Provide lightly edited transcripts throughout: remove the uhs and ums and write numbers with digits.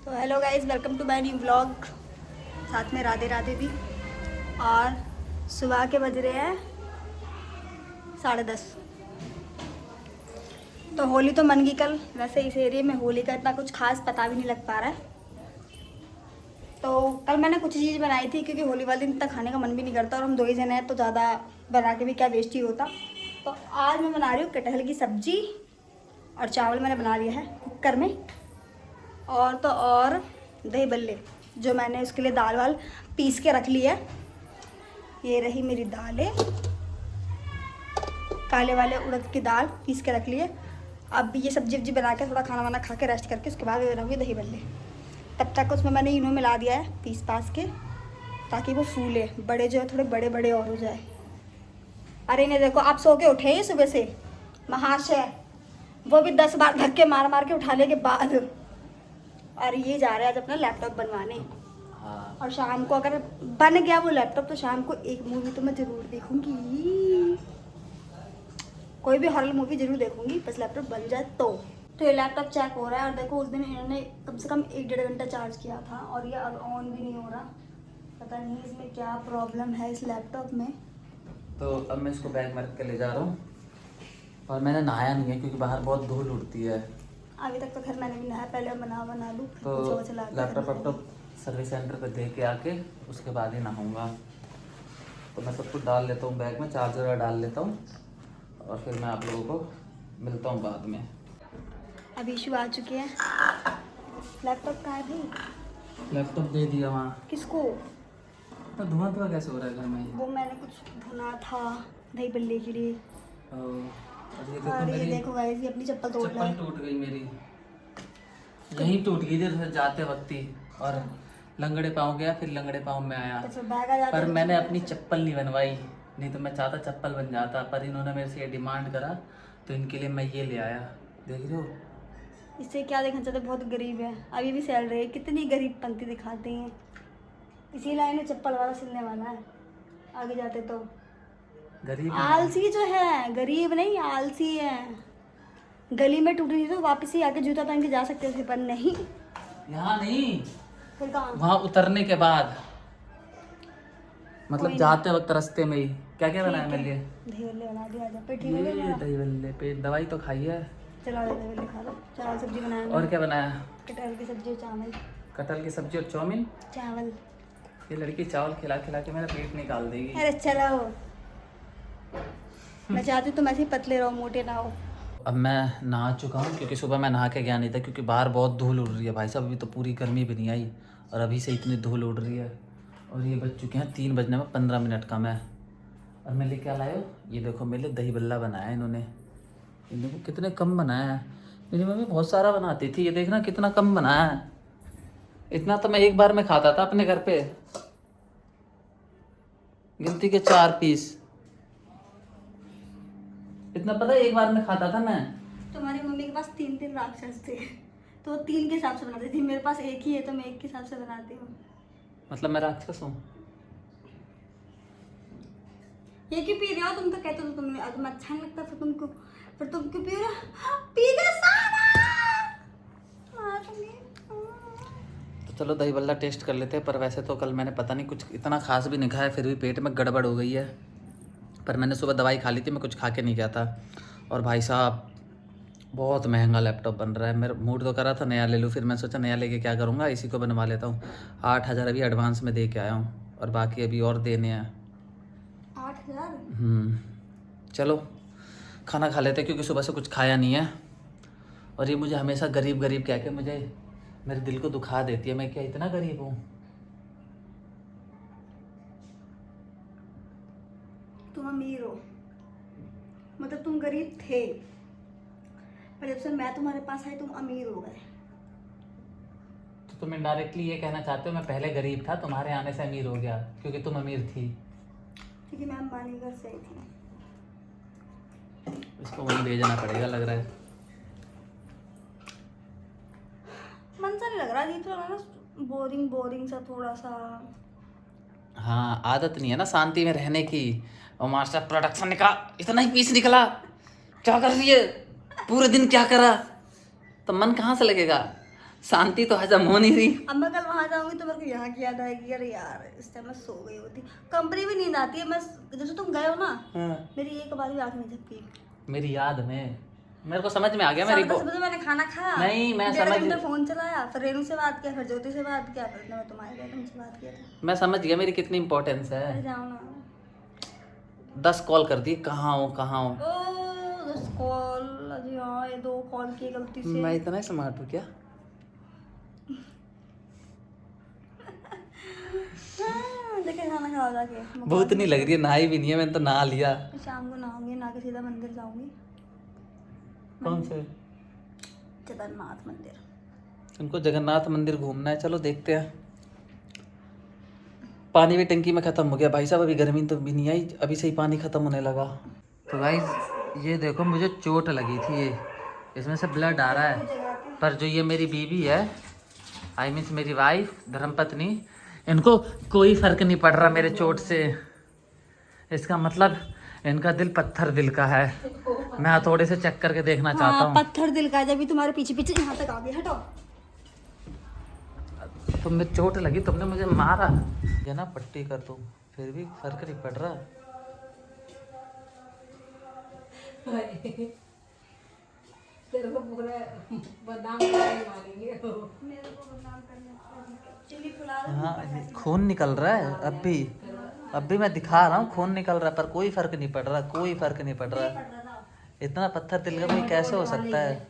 तो hello guys, welcome to my new vlog. साथ में राधे राधे भी। और सुबह के बज रहे हैं 10:30। तो होली तो मन गई कल। वैसे इस एरिया में होली का इतना कुछ खास पता भी नहीं लग पा रहा है। तो कल मैंने कुछ चीज़ बनाई थी क्योंकि होली वाले दिन इतना खाने का मन भी नहीं करता और हम 2 ही जने हैं तो ज़्यादा बना के भी क्या वेस्ट ही होता। तो आज मैं बना रही हूँ कटहल की सब्जी और चावल मैंने बना लिया है कुकर में। और तो और दही बल्ले जो मैंने उसके लिए दाल वाल पीस के रख ली है। ये रही मेरी दालें, काले वाले उड़द की दाल पीस के रख ली है। अब ये सब्जी वब्जी बना के थोड़ा खाना वाना खा के रेस्ट करके उसके बाद बनाऊँगी दही बल्ले। तब तक उसमें मैंने इनो मिला दिया है पीस पास के, ताकि वो फूले बड़े जो है थोड़े बड़े बड़े और हो जाए। अरे इन्हें देखो, आप सो के उठे हैं सुबह से महाशय, वो भी 10 बार धक्के मार मार के उठाने के बाद। और ये जा रहे हैं आज अपना लैपटॉप बनवाने। हाँ। और शाम को अगर बन गया वो लैपटॉप तो शाम को एक मूवी तो मैं ज़रूर देखूंगी, कोई भी हॉरर मूवी जरूर देखूंगी, बस लैपटॉप बन जाए तो ये लैपटॉप चेक हो रहा है। और देखो उस दिन इन्होंने कम से कम 1-1.5 घंटा चार्ज किया था और ये अब ऑन भी नहीं हो रहा। पता नहीं इसमें क्या प्रॉब्लम है इस लैपटॉप में। तो अब मैं इसको बैग में रख के ले जा रहा हूँ और मैंने नहाया नहीं है क्योंकि बाहर बहुत धूल उड़ती है। अभी तक तो खैर मैंने भी नहाया, पहले बना लूँ तो लैपटॉप सर्विस सेंटर पे दे के आके उसके बाद ही नहाऊंगा। तो मैं सब कुछ डाल लेता हूँ बैग में, चार्जर डाल लेता हूँ और फिर मैं आप लोगों को मिलता हूँ बाद में। अभी इशू आ चुके हैं। लैपटॉप कहाँ है भाई? लैपटॉप दे दिया वहाँ। किसको? तो धुआं धुआं कैसे हो रहा है घर में? वो मैंने कुछ भुना था दही बल्ले के लिए। और ये देखो गाइस, ये अपनी चप्पल तोड़ रहा है। चप्पल टूट गई मेरी, यहीं टूट गई थी जाते वक्त ही। और लंगड़े पाँव गया, फिर लंगड़े पाँव में आया। तो फिर बैग आ जाता पर है। मैंने अपनी चप्पल नहीं बनवाई, नहीं तो मैं चाहता चप्पल बन जाता, पर इन्होंने मेरे से ये डिमांड करा तो इनके लिए मैं ये ले आया। देख रहे हो? इससे क्या देखना चाहते, बहुत गरीब है, अभी भी सैलरी है, कितनी गरीब पंक्ति दिखाते हैं। इसी लाइन में चप्पल वाला सिलने वाला है आगे जाते तो। गरीब आलसी जो है, गरीब नहीं आलसी है। गली में टूटी तो वापस ही आके जूता पहन के जा सकते थे, पर नहीं। यहाँ नहीं, फिर कहाँ? वहाँ उतरने के बाद, मतलब कोई जाते वक्त रास्ते में ही। क्या क्या बनाया ठीक मेरे है, लिए? दही बल्ले बना दिया। आजा पेट ठीक हो ये गया मेरा? दही बल्ले पे दवाई तो खाई है। चलो दही बल्ले खा लो। चावल सब्जी बनाया और मैंने। क्या बनाया? कटहल की सब्जी और चावल। कटहल की सब्जी और चाउमीन। चावल। ये लड़की चावल खिला खिला के मेरा पेट निकाल देगी। अरे चलो, मैं चाहती हूँ तुम ऐसे ही पतले रहो, मोटे ना हो। अब मैं नहा चुका हूँ क्योंकि सुबह मैं नहा के गया नहीं था क्योंकि बाहर बहुत धूल उड़ रही है भाई साहब। अभी तो पूरी गर्मी भी नहीं आई और अभी से इतनी धूल उड़ रही है। और ये बज चुके हैं 3 बजने में 15 मिनट कम है। और मैं लेके क्या लाया हूँ, ये देखो मेरे लिए दही बल्ला बनाया है इन्होंने। ये देखो कितने कम बनाया है। मेरी मम्मी बहुत सारा बनाती थी, ये देखना कितना कम बनाया है। इतना तो मैं एक बार में खाता था अपने घर पे, गिनती के 4 पीस। इतना पता है एक बार में खाता था मैं। तुम्हारी मम्मी के पास 3 राक्षस थे तो 3 के हिसाब से बनाती थी। मेरे पास एक ही है तो मैं एक के हिसाब से बनाती हूँ। मतलब मैं राक्षस हूँ? ये क्यों पी रहे हो? तुम तो कहते हो तुम्हें अच्छा नहीं लगता, फिर तुमको, फिर तुम क्यों पी रहे हो? पी दे सारा। तो चलो दही बल्ला टेस्ट कर लेते हैं। पर वैसे तो कल मैंने पता नहीं कुछ इतना खास भी नहीं खाया, फिर भी पेट में गड़बड़ हो गई है। पर मैंने सुबह दवाई खा ली थी, मैं कुछ खा के नहीं गया था। और भाई साहब बहुत महंगा लैपटॉप बन रहा है। मेरा मूड तो करा था नया ले लूँ, फिर मैं सोचा नया लेके क्या करूँगा, इसी को बनवा लेता हूँ। 8,000 अभी एडवांस में दे के आया हूँ और बाकी अभी और देने हैं। 8,000? चलो खाना खा लेते क्योंकि सुबह से कुछ खाया नहीं है। और ये मुझे हमेशा गरीब गरीब कह के मुझे मेरे दिल को दुखा देती है। मैं क्या इतना गरीब हूँ? तुम अमीर हो, मतलब तुम गरीब थे, पर जब से मैं तुम्हारे पास आई तुम अमीर हो गए। तो तुम इनडायरेक्टली ये कहना चाहते हो मैं पहले गरीब था, तुम्हारे आने से अमीर हो गया क्योंकि तुम अमीर थी? क्योंकि मैं अंबानी घर से आई थी। इसको वहीं भेजना पड़ेगा लग रहा है। मन सा नहीं लग रहा, ये तो लग रहा ना बोरिंग बोरिंग सा थोड़ा सा। हाँ, आदत नहीं है ना शांति में रहने की। और मास्टर प्रोडक्शन निकला, इतना ही पीस निकला, क्या कर रही है? पूरे दिन क्या करा? तो मन कहाँ से लगेगा? शांति तो हजम हो नहीं रही। अब मैं कल वहाँ जाऊंगी तो मेरे को यहाँ की याद आएगी, अरे यार इस टाइम मैं सो गई होती। कंपनी भी नींद आती है, मैं जैसे तुम गए हो ना, मेरी एक बार भी आँख नहीं झपकी। मेरी याद में मेरे को समझ में आ गया। मेरी बजे मैंने खाना खाया, नहीं मैं 1.5 समझ घंटे फोन चलाया, फिर रेनू से बात किया, फिर ज्योति से बात किया, फिर मैं तुम्हारे गए तुमसे बात किया था। मैं समझ गया मेरी कितनी इंपॉर्टेंस है। अरे जाओ ना। 10 कॉल कर दी, कहाँ हूँ कहाँ हूँ। ओ 10 कॉल, अजी हाँ ये 2 कॉल की गलती से। मैं इतना स्मार्ट हूँ क्या? देखे खाना खाओ जाके। भूत नहीं लग रही है, नहाई भी नहीं है, मैंने तो नहा लिया। शाम को नहाऊंगी, नहा के सीधा मंदिर जाऊंगी। कौन से? जगन्नाथ मंदिर। उनको जगन्नाथ मंदिर घूमना है, चलो देखते हैं। पानी भी टंकी में ख़त्म हो गया भाई साहब, अभी गर्मी तो भी नहीं आई, अभी से ही पानी ख़त्म होने लगा। तो गाइस ये देखो मुझे चोट लगी थी, ये इसमें से ब्लड आ रहा है, पर जो ये मेरी बीवी है, आई मीन्स मेरी वाइफ, धर्मपत्नी, इनको कोई फ़र्क नहीं पड़ रहा मेरे चोट से। इसका मतलब इनका दिल पत्थर दिल का है। मैं थोड़े से चेक करके देखना चाहता हूँ। पत्थर दिल का, जब भी तुम्हारे पीछे पीछे यहाँ तक आ गया। हटो। तुमने चोट लगी, तुमने मुझे मारा, ये ना पट्टी कर दूं, फिर भी फर्क नहीं पड़ रहा। तेरे को पूरा बदनाम मारेंगे। हाँ खून निकल रहा है, अब भी मैं दिखा रहा हूँ खून निकल रहा है, पर कोई फर्क नहीं पड़ रहा, कोई फर्क नहीं पड़ रहा। इतना पत्थर दिल का कोई कैसे हो सकता है?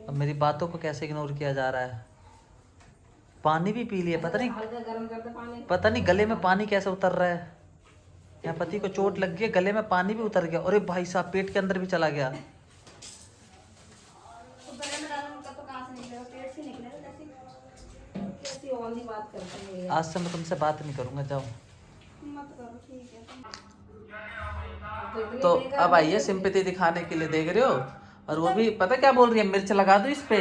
अब मेरी बातों को कैसे इग्नोर किया जा रहा है? पानी भी पी लिया, पता नहीं गले में पानी कैसे उतर रहा है। यहाँ पति को चोट लग गई, गले में पानी भी उतर गया। अरे भाई साहब पेट के अंदर भी चला गया। आज से मैं तुमसे बात नहीं करूंगा, जाओ। तो अब आइए सिंपैथी दिखाने के लिए, देख रहे हो, और वो भी पता क्या बोल रही है, मिर्च लगा दो इस पे।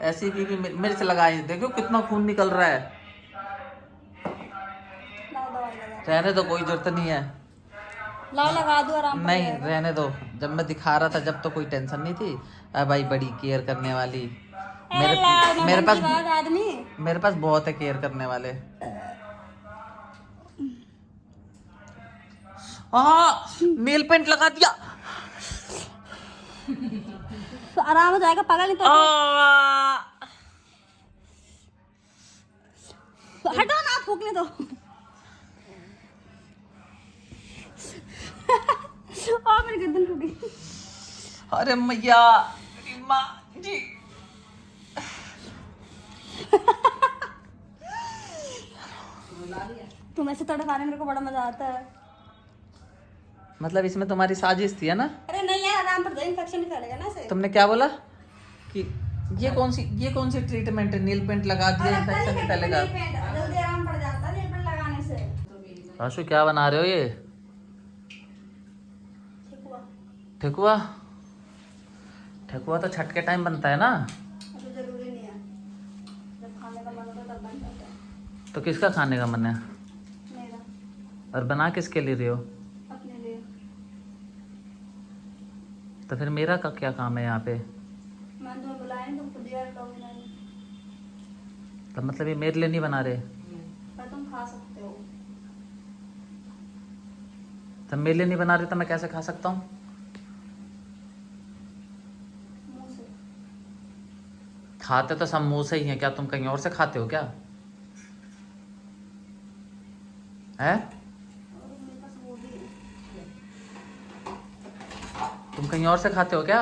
ऐसी भी मिर्च लगाई, देखो कितना खून निकल रहा है। रहने दो, कोई जरूरत नहीं है। ला लगा दो आराम। नहीं रहने दो, जब मैं दिखा रहा था जब तो कोई टेंशन नहीं थी। अब भाई बड़ी केयर करने वाली मेरे पास बहुत है केयर करने वाले। नेल पेंट लगा दिया, तो आराम हो जाएगा, पागल नहीं तो। हटो ना, फूकने दो। मेरी गर्दन फूकी। अरे मैया, माँ जी। तुम ऐसे तड़पाने मेरे को बड़ा मजा आता है। मतलब इसमें तुम्हारी साजिश थी है ना? अरे नहीं यार, आराम पर इन्फेक्शन नहीं फैलेगा ना से। तुमने क्या बोला कि ये कौन सी ट्रीटमेंट है? नील पेंट लगा दिया, इन्फेक्शन नहीं फैलेगा। जल्दी आराम पड़ जाता है नील पेंट लगाने से। आशु क्या बना रहे हो ये? ठेकुआ। ठेकुआ तो छठ के टाइम बनता है ना? तो जरूरी नहीं है, जब खाने का मन होता है तब बन जाता है। तो किसका खाने का मन है? मेरा। और बना किसके लिए रहे हो? अपने लिए। तो फिर मेरा का क्या काम है यहाँ पे? मैंने तुम्हें बुलाया नहीं, तुम खुद यार कहोगे नहीं। तो मतलब ये मेरे लिए नहीं बना रहे? पर तुम खा सकते हो। तो मेरे लिए नहीं बना रहे तो मैं कैसे खा सकता हूँ? मुंह से। खाते तो सब मुंह से ही हैं, क्या तुम कहीं और से खाते हो क्या? है? और मेरे पास वो भी है। तुम कहीं और से खाते हो क्या?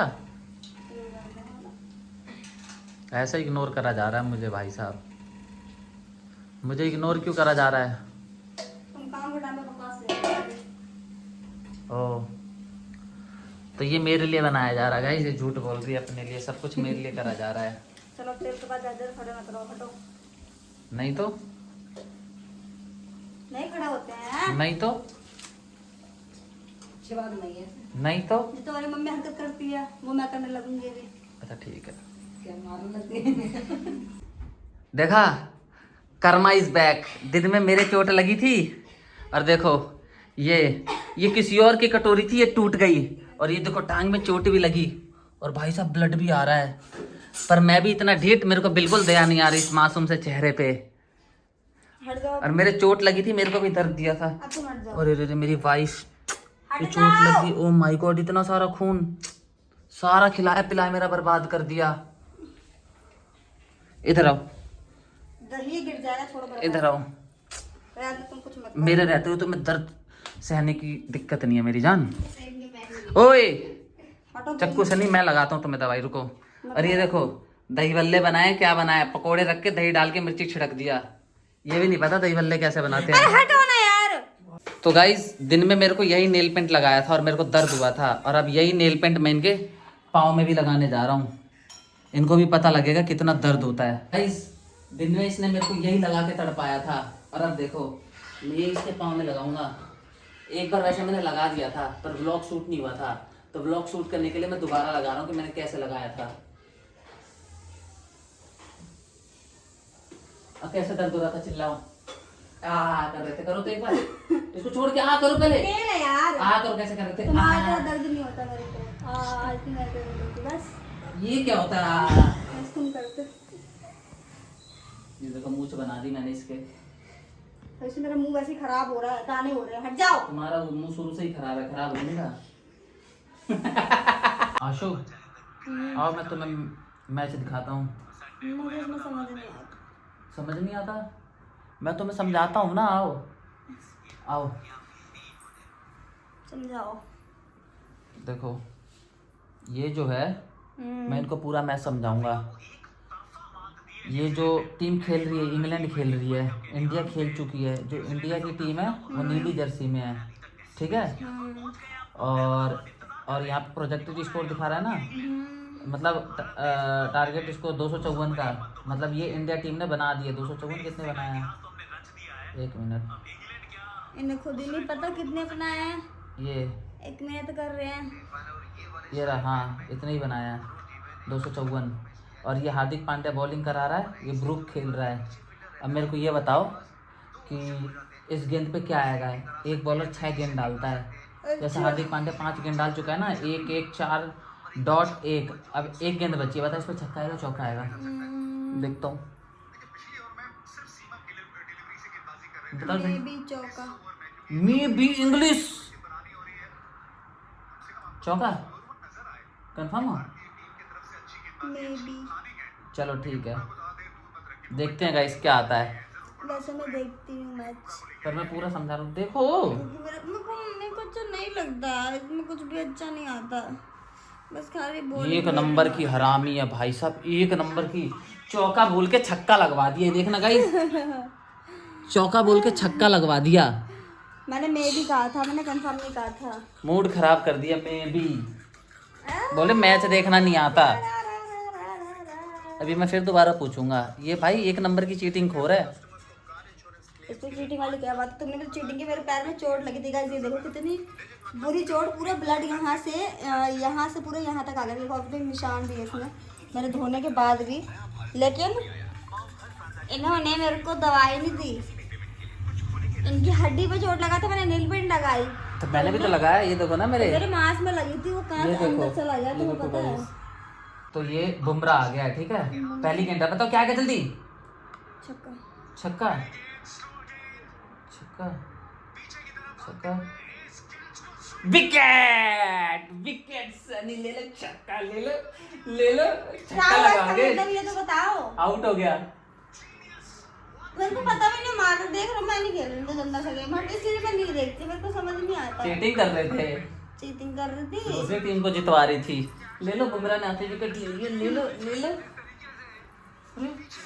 ऐसा इग्नोर करा जा रहा है मुझे भाई साहब, मुझे इग्नोर क्यों करा जा रहा है? तुम काम के टाइम में बकवास ले। ओह, तो ये मेरे लिए बनाया जा रहा है, ये झूठ बोल रही है अपने लिए, सब कुछ मेरे लिए करा जा रहा है। चलो तेल के बाद ज्यादा खड़े मत रहो, हटो। नहीं तो? नहीं खड़े होते हैं। नहीं तो? अच्छी बात नहीं है। नहीं तो? जो तुम्हारी मम्मी हरकत करती है वो मैं करने लगूंगी भी। अच्छा ठीक है। क्या मारने लगते हैं? देखा, कर्मा इज बैक। दिन में मेरे चोट लगी थी, और देखो ये किसी और की कटोरी थी, ये टूट गई, और ये देखो टांग में चोट भी लगी, और भाई साहब ब्लड भी आ रहा है, पर मैं भी इतना ढीठ, मेरे को बिल्कुल दया नहीं आ रही इस मासूम से चेहरे पे। हट जाओ। और मेरे चोट लगी थी, मेरे को भी दर्द दिया था। अब तुम हट जाओ। और अरे मेरी वाइफ हट की चोट लगी, ओ माय गॉड, इतना सारा खून, सारा खिलाया पिलाया मेरा बर्बाद कर दिया। इधर आओ, दही गिर जाएगा, छोड़ो बर्बाद। इधर आओ। रहने दो, तुम कुछ मत मेरे रहते हुए तो मैं दर्द सहने की दिक्कत नहीं है मेरी जान। करो। ओए हटो। चक्कू से नहीं, मैं लगाता हूँ तुम्हें दवाई, रुको। और ये देखो दही भल्ले बनाए, क्या बनाया, पकोड़े रख के दही डाल के मिर्ची छिड़क दिया। ये भी नहीं पता दही भल्ले कैसे बनाते हैं। हटो ना यार। तो गाइस दिन में मेरे को यही नेल पेंट लगाया था और मेरे को दर्द हुआ था, और अब यही नेल पेंट मैं इनके पाँव में भी लगाने जा रहा हूँ, इनको भी पता लगेगा कितना दर्द होता है। गाइस दिन में इसने मेरे को यही लगा के तड़पाया था, और अब देखो मैं ये इसके पाँव में लगाऊंगा। एक बार वैसे मैंने लगा दिया था पर व्लॉग शूट नहीं हुआ था, तो व्लॉग शूट करने के लिए मैं दोबारा लगा रहा हूँ कि मैंने कैसे लगाया था। अब कैसे दर्द हो रहा था, चिल्लाओ। आ कर रहे थे, करो तो एक बार, इसको छोड़ के आ करो पहले। खेल है यार। आ करो, कैसे कर रहे थे, तुम्हारा आ। दर्द नहीं होता मेरे को। आज की मैं कर रही थी बस। ये क्या होता है, बस तुम करते। ये देखो मुंह बना दी मैंने इसके। वैसे मेरा मुंह वैसे ही खराब हो रहा है, दाने हो रहे हैं, हट जाओ। तुम्हारा मुंह शुरू से ही खराब है, खराब होने का। आशु आओ, मैं तुम्हें मैच दिखाता हूँ। मुझे इसमें समझ नहीं आता। समझ नहीं आता, मैं तुम्हें समझाता हूँ ना, आओ आओ। समझाओ। देखो ये जो है, मैं इनको पूरा मैच समझाऊंगा। ये जो टीम खेल रही है, इंग्लैंड खेल रही है, इंडिया खेल चुकी है। जो इंडिया की टीम है वो नीली जर्सी में है, ठीक है। और यहाँ पे प्रोजेक्टेड स्कोर दिखा रहा है ना, मतलब टारगेट इसको 254 का, मतलब ये इंडिया टीम ने बना दिया। 254 कितने बनाया है, एक मिनट, इन्हें खुद ही नहीं पता कितने बनाए हैं। ये 1 मिनट कर रहे हैं। ये रहा, हाँ इतने ही बनाया, 254। और ये हार्दिक पांड्या बॉलिंग करा रहा है, ये ब्रुक खेल रहा है। अब मेरे को ये बताओ कि इस गेंद पे क्या आएगा। एक बॉलर 6 गेंद डालता है, जैसे हार्दिक पांड्या 5 गेंद डाल चुका है ना, 1-1-4.1। अब एक गेंद बची है, बता इस पर छक्का आएगा चौका आएगा, देखता हूँ। बताओ मे बी चौका। मे बी इंग्लिश चौका, कंफर्म हो? May be. चलो ठीक है, देखते हैं गाइस क्या आता है। वैसे मैं देखती हूँ मैच, पर मैं पूरा समझा रहा हूँ, देखो। मेरे को अच्छा नहीं लगता, इसमें कुछ भी अच्छा नहीं आता, बस खाली बोल। एक नंबर की हरामी है भाई साहब, एक नंबर की। चौका बोल के छक्का लगवा दिया, देखना गाइस, चौका बोल के छक्का लगवा दिया। मैंने मे भी कहा था, मैंने कंफर्म नहीं कहा था। मूड खराब कर दिया, मैं भी बोले मैच देखना नहीं आता। अभी मैं फिर दोबारा पूछूंगा, ये भाई एक नंबर की चीटिंग खो रहा है। इसमें चीटिंग वाली क्या बात है, तुमने तो चीटिंग की, मेरे पैर में चोट लगी थी गाइस, ये देखो कितनी बुरी चोट, पूरा ब्लड यहाँ से पूरा यहाँ तक आ गया। देखो अपने निशान भी है इसमें, मैंने धोने के बाद भी, लेकिन इन्होंने मेरे को दवाई नहीं दी। इनकी हड्डी पे चोट लगा था, मैंने नील पेंट लगाई, तो मैंने भी तो लगाया, ये देखो ना मेरे मांस में लगी थी, वो कहाँ ये से देखो, अंदर चला गया ये तुम्हें देखो पता है? guys। तो ये बुमराह आ गया है, ठीक है। पहली गेंद बताओ क्या है, जल्दी। छक्का। छक्का छक्का छक्का, विकेट विकेट। सनी ले लो छक्का, ले लो ले लो, छक्का लगा के ये तो बताओ। आउट हो गया। मेरे को पता भी नहीं, मार देख रहा, मैं नहीं खेल रही थी गंदा सा गेम, इसलिए मैं नहीं देखती, मेरे को समझ नहीं आता। चीटिंग कर रहे थे, चीटिंग कर रही थी। दूसरी टीम को जितवा रही थी। ले लो, बुमराह ने आते विकेट ले लिया, ले लो ले लो।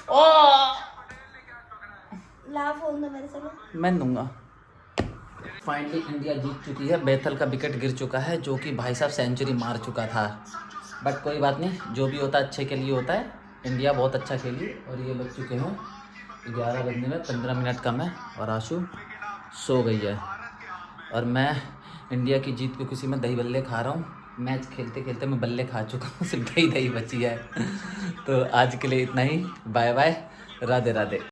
ओ ला फोन दो मेरे से। मैं दूंगा। फाइनली इंडिया जीत चुकी है, बेथल का विकेट गिर चुका है, जो कि भाई साहब सेंचुरी मार चुका था। बट कोई बात नहीं, जो भी होता है अच्छे के लिए होता है। इंडिया बहुत अच्छा खेली, और ये बज चुके हैं 11 बजने में 15 मिनट कम है, और आशु सो गई है, और मैं इंडिया की जीत को किसी में दही बल्ले खा रहा हूँ। मैच खेलते खेलते मैं बल्ले खा चुका हूँ, सिर्फ दही बची है। तो आज के लिए इतना ही, बाय बाय, राधे राधे।